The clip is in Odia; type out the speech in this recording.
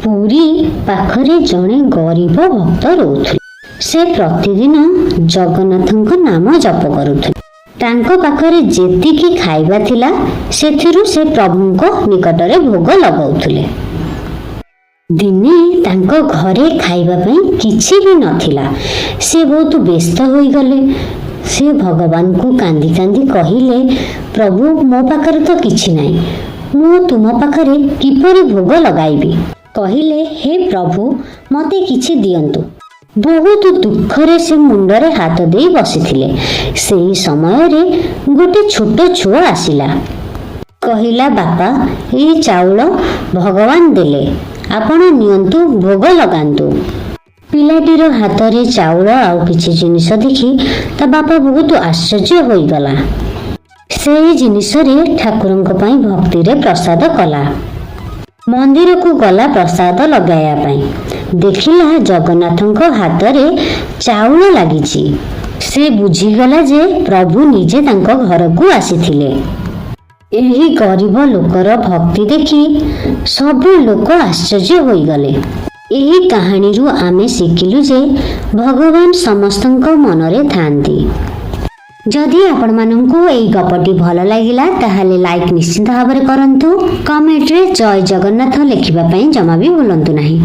ପୁରୀ ପାଖରେ ଜଣେ ଗରିବ ଭକ୍ତ ରହୁଥିଲେ। ସେ ପ୍ରତିଦିନ ଜଗନ୍ନାଥଙ୍କ ନାମ ଜପ କରୁଥିଲେ। ତାଙ୍କ ପାଖରେ ଯେତିକି ଖାଇବା ଥିଲା ସେଥିରୁ ସେ ପ୍ରଭୁଙ୍କ ନିକଟରେ ଭୋଗ ଲଗାଉଥିଲେ। ଦିନେ ତାଙ୍କ ଘରେ ଖାଇବା ପାଇଁ କିଛି ବି ନଥିଲା। ସେ ବହୁତ ବ୍ୟସ୍ତ ହୋଇଗଲେ। ସେ ଭଗବାନଙ୍କୁ କାନ୍ଦି କାନ୍ଦି କହିଲେ, ପ୍ରଭୁ, ମୋ ପାଖରେ ତ କିଛି ନାହିଁ, ମୁଁ ତୁମ ପାଖରେ କିପରି ଭୋଗ ଲଗାଇବି? କହିଲେ, ହେ ପ୍ରଭୁ, ମୋତେ କିଛି ଦିଅନ୍ତୁ। ବହୁତ ଦୁଃଖରେ ସେ ମୁଣ୍ଡରେ ହାତ ଦେଇ ବସିଥିଲେ। ସେହି ସମୟରେ ଗୋଟେ ଛୋଟ ଛୁଆ ଆସିଲା। କହିଲା, ବାପା, ଏଇ ଚାଉଳ ଭଗବାନ ଦେଲେ, ଆପଣ ନିଅନ୍ତୁ, ଭୋଗ ଲଗାନ୍ତୁ। ପିଲାଟିର ହାତରେ ଚାଉଳ ଆଉ କିଛି ଜିନିଷ ଦେଖି ତା ବାପା ବହୁତ ଆଶ୍ଚର୍ଯ୍ୟ ହୋଇଗଲା। ସେହି ଜିନିଷରେ ଠାକୁରଙ୍କ ପାଇଁ ଭକ୍ତିରେ ପ୍ରସାଦ କଲା। ମନ୍ଦିରକୁ ଗଲା ପ୍ରସାଦ ଲଗାଇବା ପାଇଁ। ଦେଖିଲା ଜଗନ୍ନାଥଙ୍କ ହାତରେ ଚାଉଳ ଲାଗିଛି। ସେ ବୁଝିଗଲା ଯେ ପ୍ରଭୁ ନିଜେ ତାଙ୍କ ଘରକୁ ଆସିଥିଲେ। ଏହି ଗରିବ ଲୋକର ଭକ୍ତି ଦେଖି ସବୁ ଲୋକ ଆଶ୍ଚର୍ଯ୍ୟ ହୋଇଗଲେ। ଏହି କାହାଣୀରୁ ଆମେ ଶିଖିଲୁ ଯେ ଭଗବାନ ସମସ୍ତଙ୍କ ମନରେ ଥାଆନ୍ତି। ଯଦି ଆପଣମାନଙ୍କୁ ଏହି ଗପଟି ଭଲ ଲାଗିଲା ତାହେଲେ ଲାଇକ୍ ନିଶ୍ଚିତ ଭାବରେ କରନ୍ତୁ। କମେଣ୍ଟରେ ଜୟ ଜଗନ୍ନାଥ ଲେଖିବା ପାଇଁ ଜମା ବି ଭୁଲନ୍ତୁ ନାହିଁ।